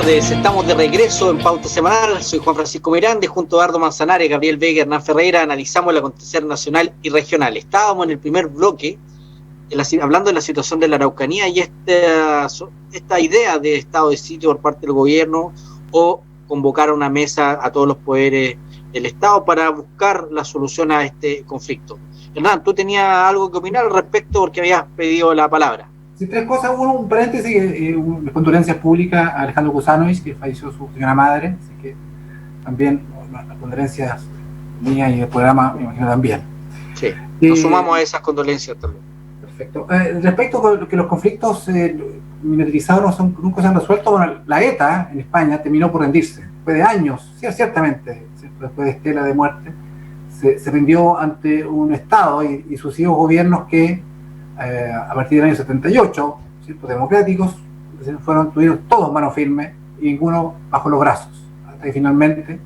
tardes, estamos de regreso en Pauta Semanal. Soy Juan Francisco Miranda, junto a Eduardo Manzanares, Gabriel Vega, Hernán Ferreira, analizamos el acontecer nacional y regional. Estábamos en el primer bloque hablando de la situación de la Araucanía y esta idea de estado de sitio por parte del gobierno o convocar a una mesa a todos los poderes del Estado para buscar la solución a este conflicto. Hernán, tú tenías algo que opinar al respecto porque habías pedido la palabra. Sí, tres cosas. Uno, un paréntesis, condolencias públicas a Alejandro Kusanovich, que falleció su señora madre, así que también las condolencias mías y del programa, me imagino también. Sí, nos sumamos a esas condolencias también. Perfecto. Respecto a que los conflictos militarizados nunca se han resuelto, bueno, la ETA en España terminó por rendirse, después de años, ciertamente, después de estela de muerte, se rindió ante un Estado y sucesivos gobiernos que a partir del año 78, ¿cierto?, democráticos, tuvieron todos mano firme y ninguno bajo los brazos, hasta que finalmente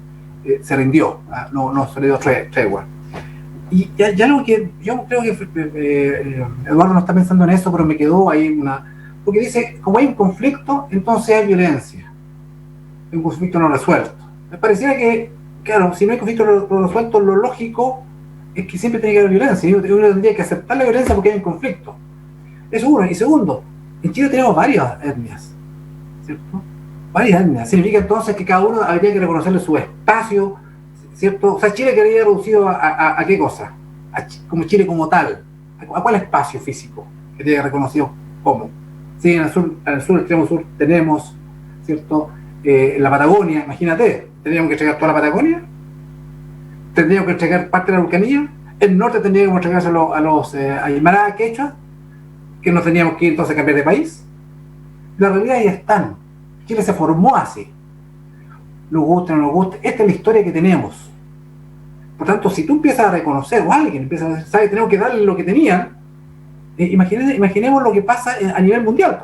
se rindió, no se le dio tregua. Y ya lo que yo creo que Eduardo no está pensando en eso, pero me quedó ahí porque dice, como hay un conflicto, entonces hay violencia, hay un conflicto no resuelto. Me pareciera que, claro, si no hay conflicto no resuelto, lo lógico es que siempre tiene que haber violencia, y uno tendría que aceptar la violencia porque hay un conflicto. Eso uno. Y segundo, en Chile tenemos varias etnias, ¿cierto? Varias etnias. Significa entonces que cada uno habría que reconocerle su espacio, ¿cierto? O sea, Chile quedaría reducido a ¿qué cosa? Como Chile como tal. ¿A cuál espacio físico que tiene reconocido cómo? Sí, en el sur, extremo sur, tenemos, ¿cierto? En la Patagonia, imagínate, ¿tendríamos que entregar toda la Patagonia? ¿Tendríamos que entregar parte de la Araucanía? El norte tendríamos que entregárselo a los Aymara, quechua, que nos teníamos que ir entonces a cambiar de país. La realidad ya están. Chile se formó así. Nos guste o no nos guste, esta es la historia que tenemos. Por tanto, si tú empiezas a reconocer, o alguien empieza a decir, ¿sabes? Tenemos que darle lo que tenían, imaginemos lo que pasa a nivel mundial.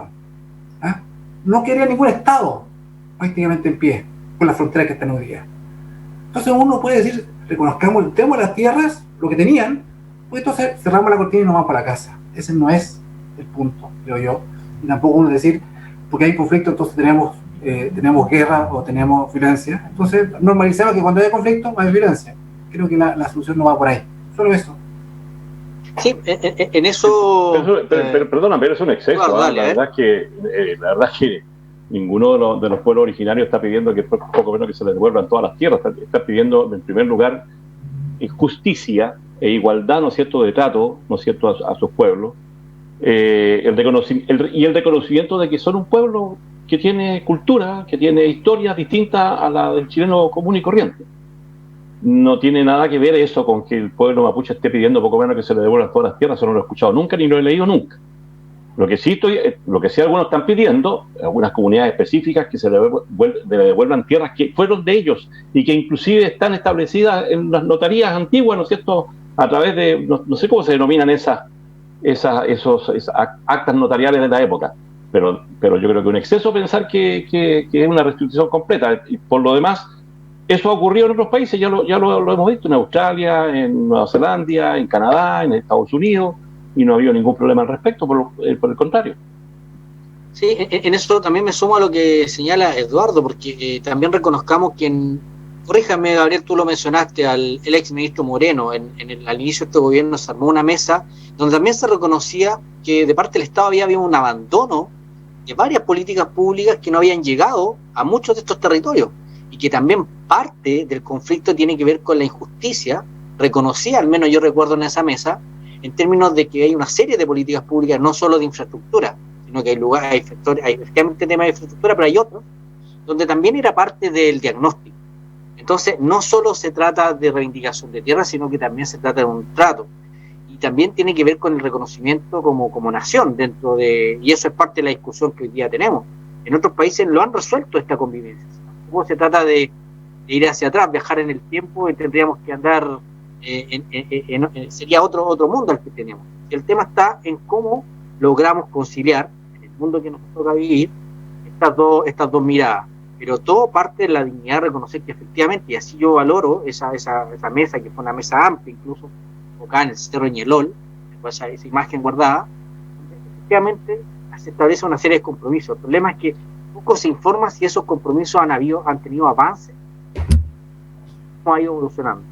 ¿Ah? No quedaría ningún Estado prácticamente en pie con las fronteras que están hoy día. Entonces uno puede decir, reconozcamos, tenemos las tierras, lo que tenían, pues entonces cerramos la cortina y nos vamos para la casa. Ese no es el punto, creo yo. Y tampoco uno decir, porque hay conflicto, entonces tenemos guerra o tenemos violencia. Entonces normalicemos que cuando hay conflicto hay violencia. Creo que la solución no va por ahí. Solo eso. Sí, en eso... Perdona, pero es un exceso. Claro, dale, la verdad es que ninguno de los pueblos originarios está pidiendo que poco menos que se les devuelvan todas las tierras. Está pidiendo, en primer lugar, justicia e igualdad, ¿no es cierto?, de trato, ¿no es cierto?, a sus pueblos. El reconocimiento de que son un pueblo que tiene cultura, que tiene historias distintas a la del chileno común y corriente. No tiene nada que ver eso con que el pueblo mapuche esté pidiendo poco menos que se le devuelvan todas las tierras. Eso no lo he escuchado nunca ni lo he leído nunca. Lo que sí algunos están pidiendo, algunas comunidades específicas, que se le devuelvan tierras que fueron de ellos y que inclusive están establecidas en las notarías antiguas, ¿no es cierto?, a través de, no sé cómo se denominan esas actas notariales de la época, pero yo creo que un exceso pensar que es una restitución completa. Y por lo demás, eso ha ocurrido en otros países, ya lo hemos visto en Australia, en Nueva Zelanda, en Canadá, en Estados Unidos, y no ha habido ningún problema al respecto, por el contrario. Sí, en eso también me sumo a lo que señala Eduardo, porque también reconozcamos que corríjame, Gabriel, tú lo mencionaste, el ex ministro Moreno, al inicio de este gobierno se armó una mesa donde también se reconocía que de parte del Estado había un abandono de varias políticas públicas que no habían llegado a muchos de estos territorios, y que también parte del conflicto tiene que ver con la injusticia, reconocía, al menos yo recuerdo en esa mesa, en términos de que hay una serie de políticas públicas, no solo de infraestructura, sino que hay efectivamente temas de infraestructura, pero hay otros, donde también era parte del diagnóstico. Entonces, no solo se trata de reivindicación de tierra, sino que también se trata de un trato. Y también tiene que ver con el reconocimiento como nación y eso es parte de la discusión que hoy día tenemos. En otros países lo han resuelto esta convivencia. Tampoco se trata de ir hacia atrás, viajar en el tiempo, y tendríamos que andar... sería otro mundo al que tenemos. El tema está en cómo logramos conciliar en el mundo que nos toca vivir estas dos miradas, pero todo parte de la dignidad de reconocer que efectivamente, y así yo valoro esa mesa, que fue una mesa amplia, incluso acá en el Cerro Ñelol, esa imagen guardada, efectivamente se establece una serie de compromisos. El problema es que Francisco se informa si esos compromisos han tenido avances, cómo ha ido evolucionando.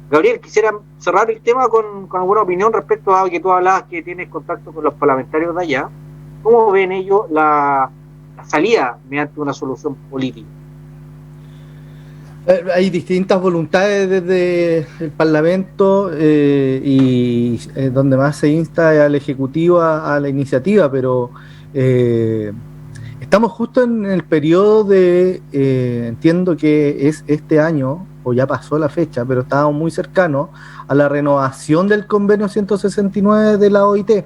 Gabriel, quisiera cerrar el tema con alguna opinión respecto a que tú hablabas que tienes contacto con los parlamentarios de allá. ¿Cómo ven ellos la salida mediante una solución política? Hay distintas voluntades desde el Parlamento y donde más se insta al Ejecutivo a la iniciativa, pero estamos justo en el periodo de, entiendo que es este año, o ya pasó la fecha, pero estábamos muy cercanos a la renovación del convenio 169 de la OIT,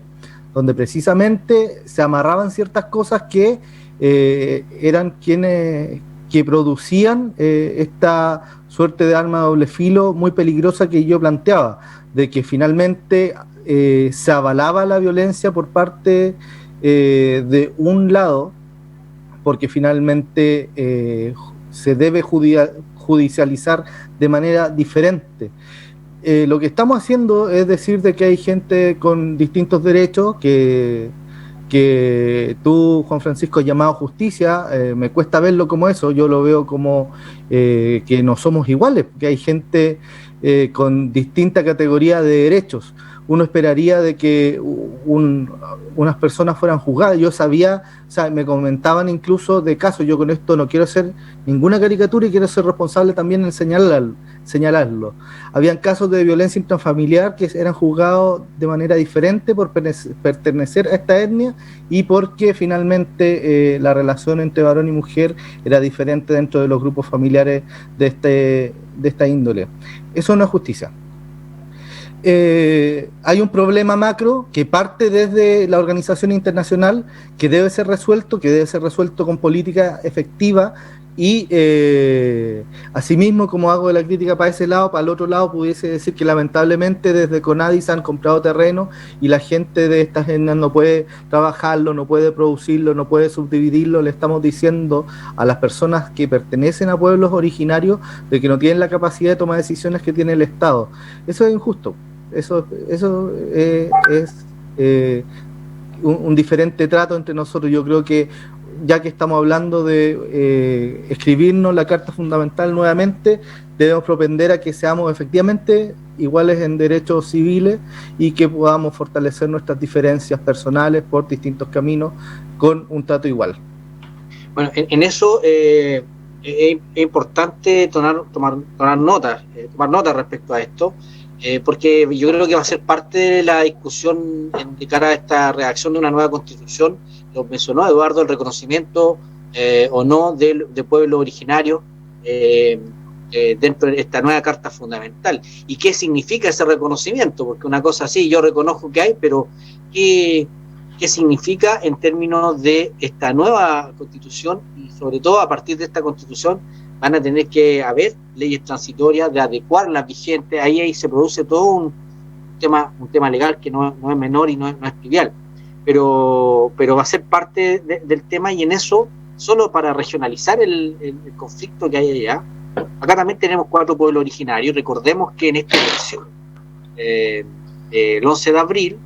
donde precisamente se amarraban ciertas cosas que eran quienes que producían esta suerte de arma de doble filo muy peligrosa que yo planteaba, de que finalmente se avalaba la violencia por parte de un lado, porque finalmente se debe judicializar de manera diferente. Lo que estamos haciendo es decir de que hay gente con distintos derechos que tú, Juan Francisco, has llamado justicia. Me cuesta verlo como eso, yo lo veo como que no somos iguales, que hay gente con distinta categoría de derechos. Uno esperaría de que unas personas fueran juzgadas. Yo sabía, o sea, me comentaban incluso de casos, yo con esto no quiero hacer ninguna caricatura y quiero ser responsable también en señalarlo. Habían casos de violencia intrafamiliar que eran juzgados de manera diferente por pertenecer a esta etnia y porque finalmente la relación entre varón y mujer era diferente dentro de los grupos familiares de esta índole. Eso no es justicia. Hay un problema macro que parte desde la organización internacional que debe ser resuelto con política efectiva y asimismo, como hago de la crítica para ese lado, para el otro lado pudiese decir que lamentablemente desde Conadis han comprado terreno y la gente de estas etnias no puede trabajarlo, no puede producirlo, no puede subdividirlo. Le estamos diciendo a las personas que pertenecen a pueblos originarios de que no tienen la capacidad de tomar decisiones que tiene el Estado. Eso es injusto. Eso es un diferente trato entre nosotros. Yo creo que ya que estamos hablando de escribirnos la Carta Fundamental nuevamente, debemos propender a que seamos efectivamente iguales en derechos civiles y que podamos fortalecer nuestras diferencias personales por distintos caminos con un trato igual. Bueno, en eso es importante tomar nota respecto a esto. Porque yo creo que va a ser parte de la discusión de cara a esta redacción de una nueva constitución. Lo mencionó Eduardo, el reconocimiento o no de pueblos originarios dentro de esta nueva Carta Fundamental. ¿Y qué significa ese reconocimiento? Porque una cosa así, yo reconozco que hay, pero ¿qué significa en términos de esta nueva constitución? Y sobre todo a partir de esta constitución van a tener que haber leyes transitorias de adecuar las vigentes. Ahí se produce todo un tema legal que no es menor y no es trivial, pero va a ser parte del tema. Y en eso, solo para regionalizar el conflicto que hay allá, acá también tenemos 4 pueblos originarios. Recordemos que en esta elección el 11 de abril,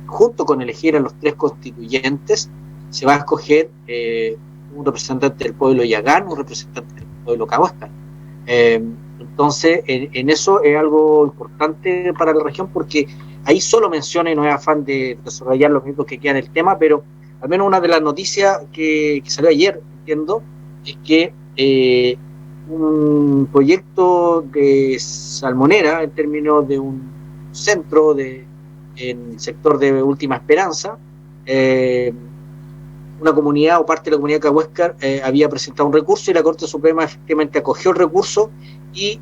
junto con elegir a los 3 constituyentes, se va a escoger un representante del pueblo Yagán, un representante del pueblo Cahuéscar. Entonces, en eso es algo importante para la región, porque ahí solo menciona, y no es afán de desarrollar los minutos que quedan el tema, pero al menos una de las noticias que salió ayer, entiendo, es que un proyecto de salmonera, en términos de un centro en el sector de Última Esperanza, una comunidad o parte de la comunidad Cahuéscar había presentado un recurso y la Corte Suprema efectivamente acogió el recurso y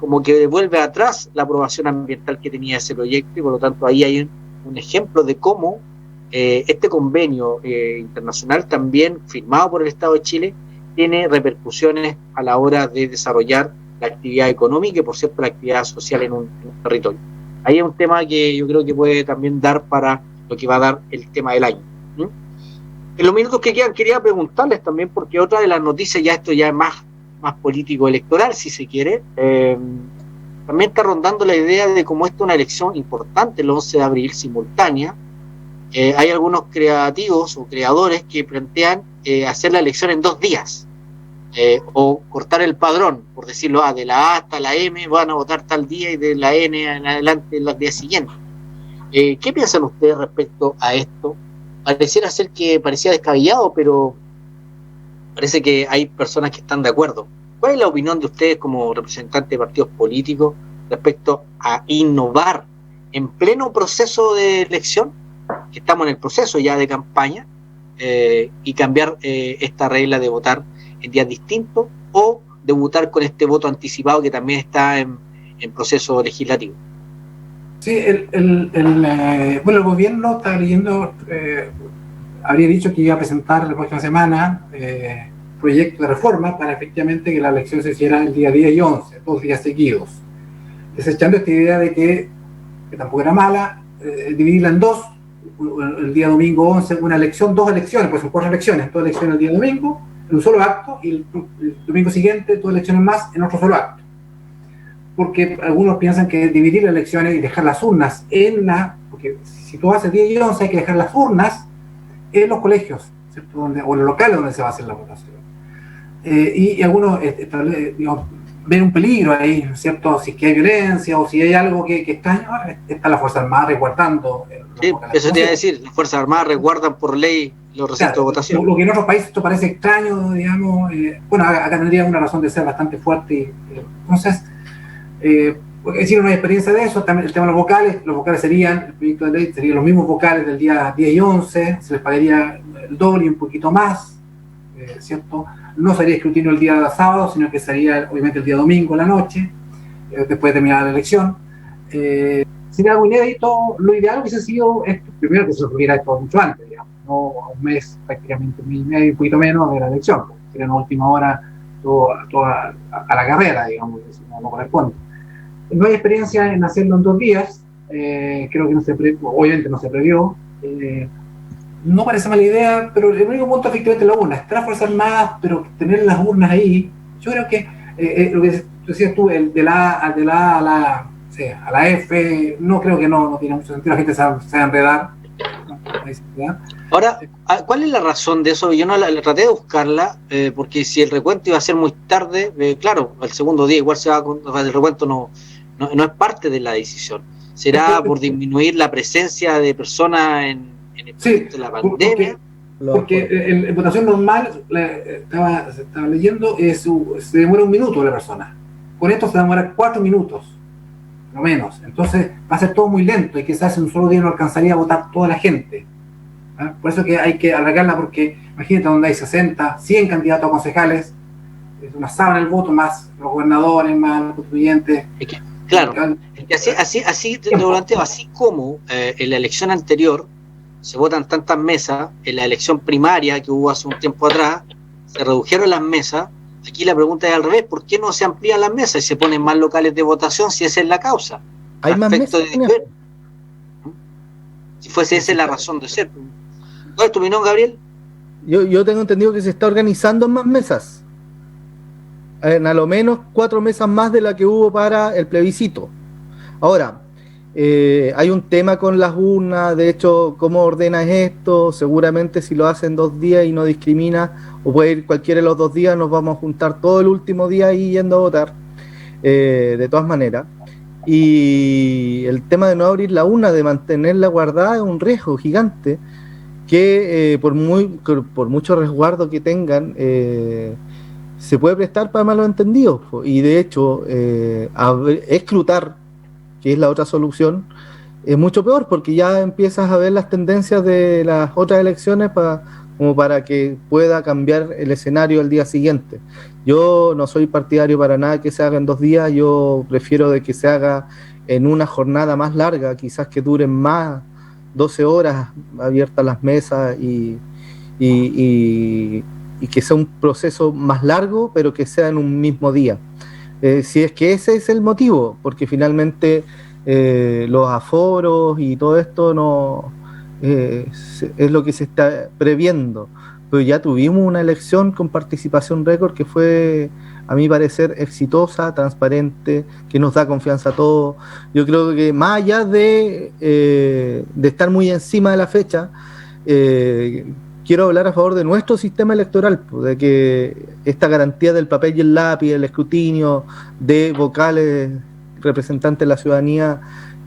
como que devuelve atrás la aprobación ambiental que tenía ese proyecto, y por lo tanto ahí hay un ejemplo de cómo este convenio internacional, también firmado por el Estado de Chile, tiene repercusiones a la hora de desarrollar la actividad económica y, por cierto, la actividad social en un territorio. Ahí es un tema que yo creo que puede también dar para lo que va a dar el tema del año. En los minutos que quedan quería preguntarles también, porque otra de las noticias, ya esto ya es más político-electoral, si se quiere, también está rondando la idea de cómo esta es una elección importante el 11 de abril, simultánea, hay algunos creativos o creadores que plantean hacer la elección en 2 días, o cortar el padrón, por decirlo, de la A hasta la M van a votar tal día y de la N en adelante en los días siguientes. ¿Qué piensan ustedes respecto a esto? Pareciera ser que parecía descabellado, pero parece que hay personas que están de acuerdo. ¿Cuál es la opinión de ustedes como representantes de partidos políticos respecto a innovar en pleno proceso de elección, que estamos en el proceso ya de campaña, y cambiar esta regla de votar en días distintos, o de votar con este voto anticipado que también está en proceso legislativo? Sí, bueno, el gobierno está leyendo, habría dicho que iba a presentar la próxima semana proyecto de reforma para efectivamente que la elección se hiciera el día 10 y 11, 2 días seguidos, desechando esta idea de que tampoco era mala, dividirla en 2, el día domingo 11 una elección, 2 elecciones, pues son 4 elecciones, 2 elecciones el día domingo en un solo acto, y el domingo siguiente 2 elecciones más en otro solo acto. Porque algunos piensan que dividir las elecciones y dejar las urnas porque si tú haces 10 y 11 hay que dejar las urnas en los colegios, ¿cierto? O en los locales donde se va a hacer la votación. Y algunos ven un peligro ahí, ¿cierto? Si es que hay violencia o si hay algo que está la Fuerza Armada resguardando. Sí, eso te iba a decir, las Fuerzas Armadas resguardan por ley los recintos de votación. Lo que en otros países esto parece extraño, digamos, bueno, acá tendría una razón de ser bastante fuerte. Entonces, es decir, no hay experiencia de eso. También el tema de los vocales serían, el proyecto de ley serían los mismos vocales del día 10 y 11, se les pagaría el doble y un poquito más, ¿cierto? No sería escrutinio el día sábado, sino que sería obviamente el día domingo, la noche, después de terminar la elección. Sería algo inédito. Lo ideal hubiese sido esto, primero que se hubiera hecho mucho antes, digamos, no un mes, prácticamente un mes y medio, un poquito menos de la elección, porque sería una última hora toda a la carrera, digamos, eso no corresponde. No hay experiencia en hacerlo en 2 días, creo que obviamente no se previó, no parece mala idea, pero el único punto efectivamente es la urna, está la Fuerza Armada, pero tener las urnas ahí, yo creo que lo que decías tú, de la A a la F, no creo que no tiene mucho sentido, la gente se va a enredar. Ahora, ¿cuál es la razón de eso? Yo no la traté de buscarla, porque si el recuento iba a ser muy tarde, claro, el segundo día igual el recuento no es parte de la decisión. ¿Será por disminuir la presencia de personas en el momento de la pandemia? Porque en votación normal, se estaba leyendo, se demora 1 minuto la persona. Con esto se demora 4 minutos, no menos. Entonces va a ser todo muy lento y quizás en un solo día no alcanzaría a votar toda la gente. ¿Ah? Por eso que hay que alargarla, porque imagínate donde hay 60, 100 candidatos a concejales, es una sábana el voto, más los gobernadores, más los constituyentes. Claro, así te lo planteo, así como en la elección anterior se votan tantas mesas, en la elección primaria que hubo hace un tiempo atrás, se redujeron las mesas. Aquí la pregunta es al revés, ¿por qué no se amplían las mesas y se ponen más locales de votación si esa es la causa? Hay más mesas. Si fuese esa la razón de ser. ¿Cuál es tu opinión, Gabriel? Yo tengo entendido que se está organizando más mesas. A lo menos 4 mesas más de la que hubo para el plebiscito. Ahora, hay un tema con las urnas, de hecho, ¿cómo ordenas esto? Seguramente si lo hacen 2 días y no discrimina, o puede ir cualquiera de los 2 días, nos vamos a juntar todo el último día ahí yendo a votar, de todas maneras. Y el tema de no abrir la urna, de mantenerla guardada, es un riesgo gigante, que por mucho resguardo que tengan, se puede prestar para malos entendidos, y de hecho escrutar, que es la otra solución, es mucho peor, porque ya empiezas a ver las tendencias de las otras elecciones como para que pueda cambiar el escenario al día siguiente. Yo no soy partidario para nada que se haga en 2 días, yo prefiero de que se haga en una jornada más larga, quizás que duren más, 12 horas abiertas las mesas y que sea un proceso más largo, pero que sea en un mismo día. Si es que ese es el motivo, porque finalmente los aforos y todo esto no es lo que se está previendo. Pero ya tuvimos una elección con participación récord que fue a mi parecer, exitosa, transparente, que nos da confianza a todos. Yo creo que más allá de estar muy encima de la fecha, quiero hablar a favor de nuestro sistema electoral, de que esta garantía del papel y el lápiz, el escrutinio de vocales representantes de la ciudadanía,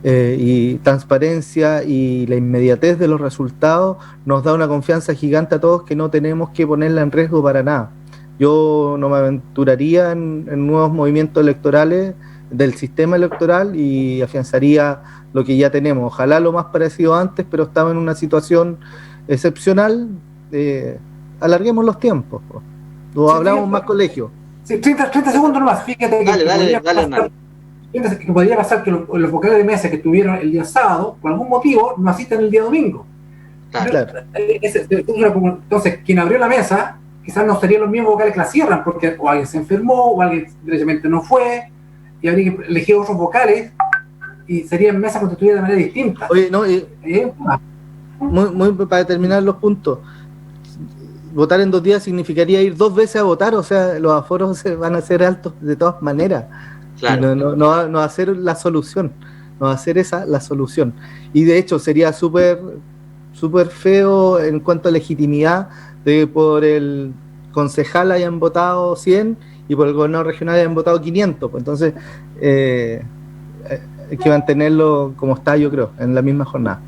y transparencia y la inmediatez de los resultados nos da una confianza gigante a todos que no tenemos que ponerla en riesgo para nada. Yo no me aventuraría en nuevos movimientos electorales del sistema electoral y afianzaría lo que ya tenemos. Ojalá lo más parecido antes, pero estamos en una situación excepcional. Alarguemos los tiempos, o hablamos más colegio. Sí, 30 segundos nomás. Fíjate que que podría pasar que los vocales de mesa que estuvieron el día sábado, por algún motivo, no asisten el día domingo. Claro. Entonces, quien abrió la mesa, quizás no serían los mismos vocales que la cierran, porque o alguien se enfermó, o alguien directamente no fue, y habría que elegir otros vocales, y serían mesas constituidas de manera distinta. Oye, no, muy para terminar los puntos, votar en 2 días significaría ir 2 veces a votar, o sea, los aforos van a ser altos de todas maneras. Claro. No va a ser la solución, no va a ser esa la solución. Y de hecho sería súper feo en cuanto a legitimidad de que por el concejal hayan votado 100 y por el gobernador regional hayan votado 500. Pues entonces hay que mantenerlo como está, yo creo, en la misma jornada.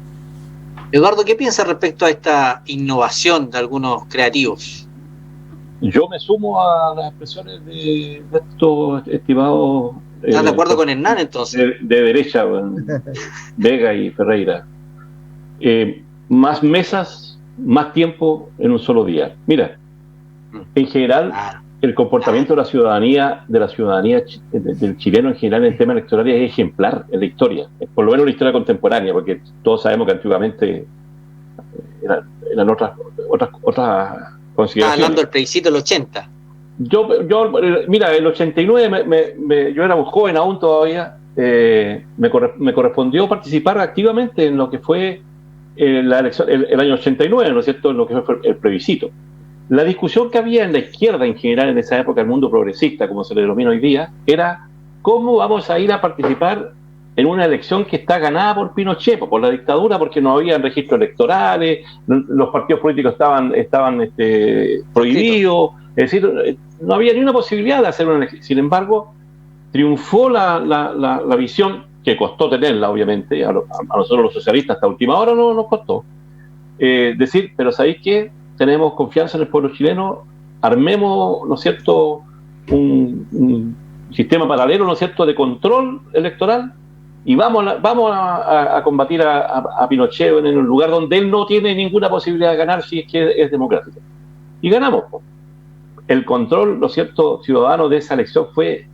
Eduardo, ¿qué piensas respecto a esta innovación de algunos creativos? Yo me sumo a las expresiones de estos estimados... ¿Estás de acuerdo con Hernán, entonces? De derecha, Vega y Ferreira. Más mesas, más tiempo en un solo día. Mira, en general, el comportamiento de la ciudadanía del chileno en general en el tema electoral es ejemplar en la historia, por lo menos en la historia contemporánea, porque todos sabemos que antiguamente eran otras consideraciones. Hablando del plebiscito del 80. Mira, el 89 yo era muy joven aún todavía, me correspondió participar activamente en lo que fue la elección, el año 89, ¿no es cierto?, en lo que fue el plebiscito. La discusión que había en la izquierda en general en esa época, el mundo progresista, como se le denomina hoy día, era cómo vamos a ir a participar en una elección que está ganada por Pinochet, por la dictadura, porque no había registros electorales, los partidos políticos estaban prohibidos, es decir, no había ni una posibilidad de hacer una elección. Sin embargo, triunfó la visión, que costó tenerla, obviamente, a nosotros los socialistas hasta última hora no nos costó, decir, pero ¿sabéis qué? Tenemos confianza en el pueblo chileno, armemos, ¿no es cierto?, un sistema paralelo, ¿no es cierto?, de control electoral, y vamos a combatir a Pinochet en un lugar donde él no tiene ninguna posibilidad de ganar si es que es democrático. Y ganamos. El control, ¿no es cierto?, ciudadano de esa elección fue,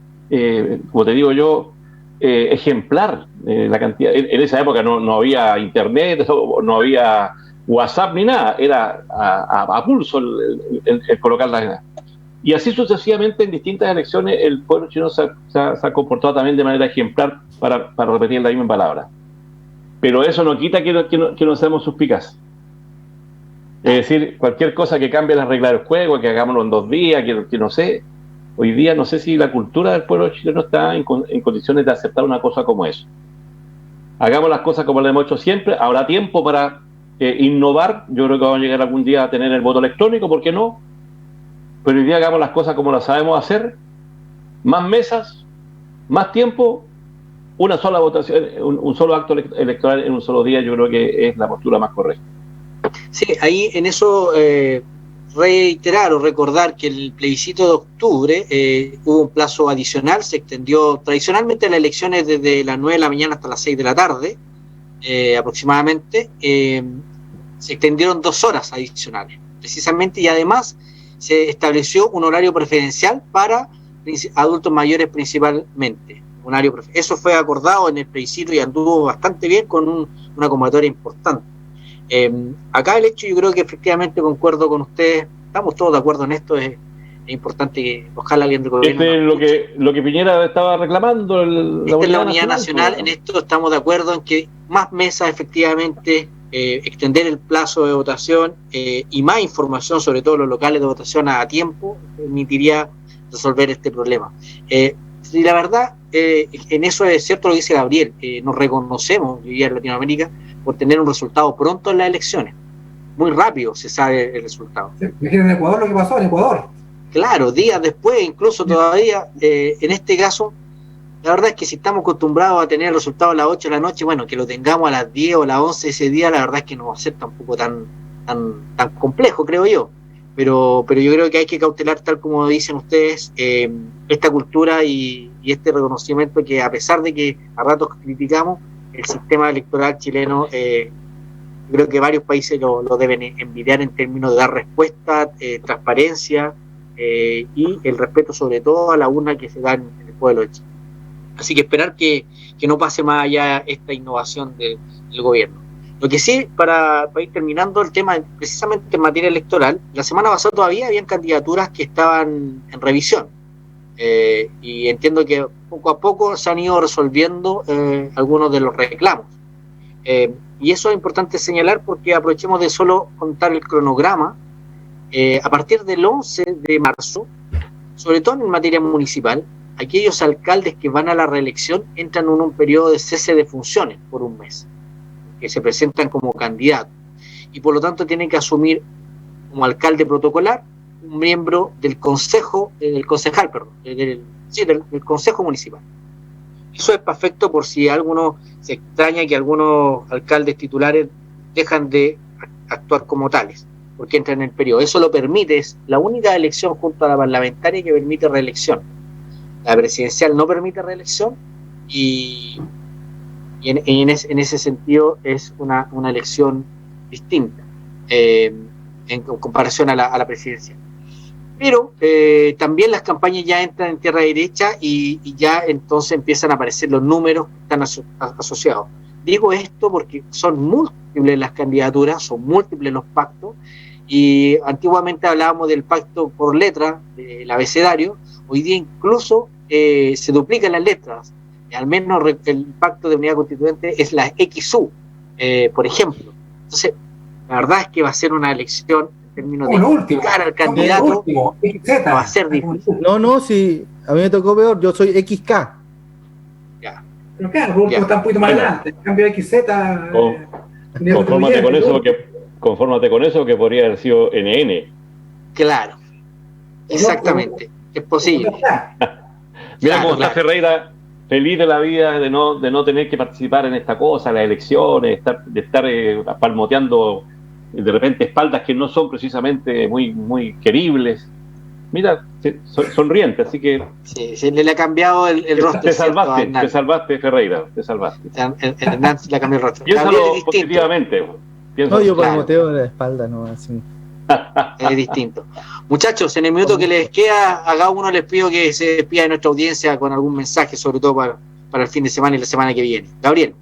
como te digo yo, ejemplar. La cantidad. En esa época no había internet, no había WhatsApp ni nada, era a pulso el colocarla. Y así sucesivamente en distintas elecciones el pueblo chileno se ha comportado también de manera ejemplar, para repetir la misma palabra. Pero eso no quita que no seamos suspicaces. Es decir, cualquier cosa que cambie las reglas del juego, que hagámoslo en 2 días, que no sé, hoy día no sé si la cultura del pueblo chileno está en condiciones de aceptar una cosa como eso. Hagamos las cosas como las hemos hecho siempre, habrá tiempo para innovar. Yo creo que vamos a llegar algún día a tener el voto electrónico, ¿por qué no? Pero hoy día hagamos las cosas como las sabemos hacer, más mesas, más tiempo, una sola votación, un solo acto electoral en un solo día. Yo creo que es la postura más correcta. Sí, ahí en eso reiterar o recordar que el plebiscito de octubre hubo un plazo adicional, se extendió tradicionalmente las elecciones desde las 9 de la mañana hasta las 6 de la tarde aproximadamente, se extendieron 2 horas adicionales precisamente, y además se estableció un horario preferencial para adultos mayores principalmente. Eso fue acordado en el plebiscito y anduvo bastante bien con una convocatoria importante. Acá el hecho, yo creo que efectivamente concuerdo con ustedes, estamos todos de acuerdo en esto, es importante que ojalá alguien del gobierno... Es lo que Piñera estaba reclamando. Esta es la unidad nacional, en esto estamos de acuerdo en que más mesas efectivamente, extender el plazo de votación y más información, sobre todo los locales de votación a tiempo, permitiría resolver este problema. Y la verdad, en eso es cierto lo que dice Gabriel, nos reconocemos, vivir en Latinoamérica, por tener un resultado pronto en las elecciones. Muy rápido se sabe el resultado. Imaginen en Ecuador lo que pasó en Ecuador. Claro, días después, incluso todavía, en este caso, la verdad es que si estamos acostumbrados a tener el resultado a las 8 de la noche, bueno, que lo tengamos a las 10 o a las 11 ese día, la verdad es que no va a ser tampoco tan complejo, creo yo. Pero yo creo que hay que cautelar, tal como dicen ustedes, esta cultura y este reconocimiento que, a pesar de que a ratos criticamos el sistema electoral chileno, creo que varios países lo deben envidiar en términos de dar respuesta, transparencia y el respeto sobre todo a la urna que se da en el pueblo de Chile. Así que esperar que no pase más allá esta innovación del gobierno. Lo que sí, para ir terminando el tema, precisamente en materia electoral, la semana pasada todavía habían candidaturas que estaban en revisión, y entiendo que poco a poco se han ido resolviendo algunos de los reclamos. Y eso es importante señalar porque aprovechemos de solo contar el cronograma. A partir del 11 de marzo, sobre todo en materia municipal, aquellos alcaldes que van a la reelección entran en un periodo de cese de funciones por un mes, que se presentan como candidatos, y por lo tanto tienen que asumir como alcalde protocolar un miembro del consejo, del consejo municipal. Eso es perfecto por si alguno se extraña que algunos alcaldes titulares dejan de actuar como tales, porque entran en el periodo. Eso lo permite, es la única elección junto a la parlamentaria que permite reelección. La presidencial no permite reelección y en ese sentido es una elección distinta en comparación a la presidencial. Pero también las campañas ya entran en tierra derecha y ya entonces empiezan a aparecer los números que están asociados. Digo esto porque son múltiples las candidaturas, son múltiples los pactos, y antiguamente hablábamos del pacto por letra, del abecedario. Hoy día incluso se duplican las letras. Al menos el pacto de unidad constituyente es la XU, por ejemplo. Entonces, la verdad es que va a ser una elección en términos de identificar al candidato, va a ser difícil. No, sí, a mí me tocó peor, yo soy XK. Ya. Pero claro, está un poquito más adelante, en cambio XZ... Confórmate con eso, que podría haber sido NN. Claro, exactamente, es posible. Mira cómo está Ferreira, feliz de la vida de no tener que participar en esta cosa, las elecciones, de estar palmoteando de repente espaldas que no son precisamente muy queribles. Mira, sonriente, así que... Sí, se le ha cambiado el rostro. Te salvaste, Ferreira, te salvaste. Hernán le ha cambiado el rostro. Piénsalo positivamente. No, yo palmoteo de la espalda, no, así. Es distinto. Muchachos, en el minuto que les queda, a cada uno les pido que se despida de nuestra audiencia con algún mensaje, sobre todo para el fin de semana y la semana que viene. Gabriel.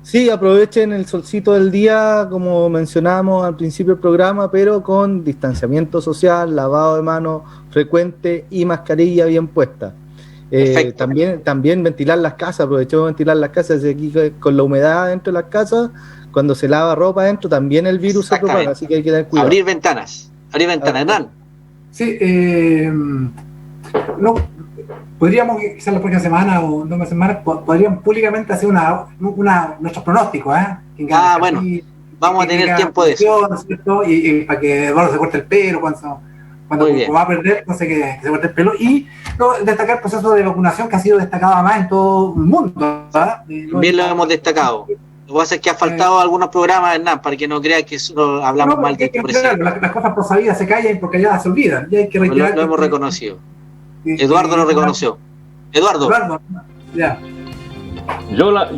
Sí, aprovechen el solcito del día, como mencionábamos al principio del programa, pero con distanciamiento social, lavado de manos frecuente y mascarilla bien puesta. También ventilar las casas, aprovechemos de ventilar las casas, aquí con la humedad dentro de las casas, cuando se lava ropa adentro, también el virus se propaga, así que hay que tener cuidado. Abrir ventanas, Hernán. Sí, podríamos, quizás la próxima semana o no más semanas, podríamos públicamente hacer nuestros pronósticos, bueno, vamos a tener tiempo de eso. Y para que Eduardo se corte el pelo cuando va a perder, entonces que se corte el pelo. Y destacar el proceso de vacunación que ha sido destacado más en todo el mundo. Bien lo hemos destacado. Lo que pasa es que ha faltado algunos programas, Hernán, para que no crean que solo hablamos mal de tu presidente. Las cosas por sabidas se callan porque ya se olvidan. Ya hay que lo hemos reconocido. Eduardo lo reconoció. Eduardo. Ya.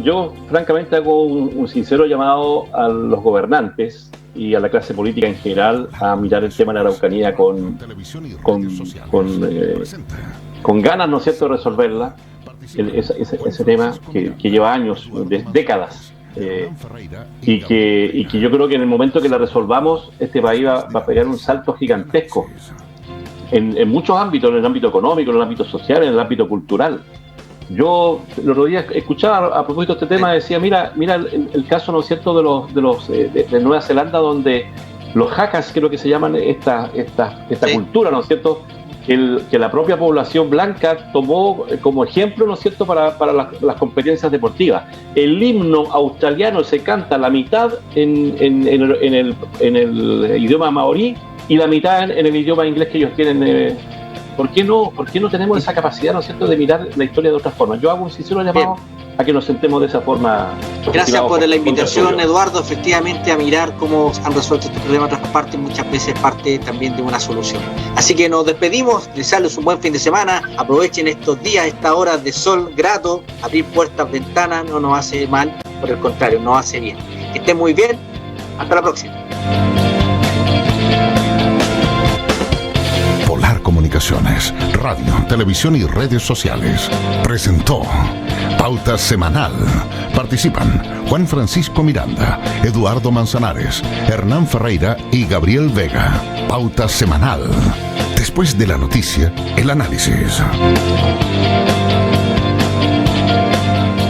Yo francamente hago un sincero llamado a los gobernantes y a la clase política en general a mirar el tema de la Araucanía con ganas, ¿no es cierto?, de resolverla. Ese tema que lleva años, décadas. Y que yo creo que en el momento que la resolvamos, este país va a pegar un salto gigantesco en muchos ámbitos, en el ámbito económico, en el ámbito social, en el ámbito cultural. Yo el otro día escuchaba a propósito de este tema, decía, mira el caso, ¿no es cierto?, de Nueva Zelanda, donde los hakas, creo que se llaman esta cultura, ¿no es cierto?, que la propia población blanca tomó como ejemplo, ¿no es cierto?, para las competencias deportivas. El himno australiano se canta la mitad en el idioma maorí y la mitad en el idioma inglés que ellos tienen. ¿Por qué no tenemos esa capacidad, ¿no es cierto?, de mirar la historia de otra forma? Yo hago un sincero llamado a que nos sentemos de esa forma. Gracias por la invitación, Eduardo. Efectivamente, a mirar cómo han resuelto este problema en otras partes, muchas veces parte también de una solución. Así que nos despedimos, desearles un buen fin de semana. Aprovechen estos días, estas horas de sol grato. Abrir puertas, ventanas no nos hace mal, por el contrario, nos hace bien. Que estén muy bien. Hasta la próxima. Comunicaciones, radio, televisión y redes sociales presentó Pauta Semanal. Participan Juan Francisco Miranda, Eduardo Manzanares, Hernán Ferreira y Gabriel Vega. Pauta Semanal. Después de la noticia, el análisis.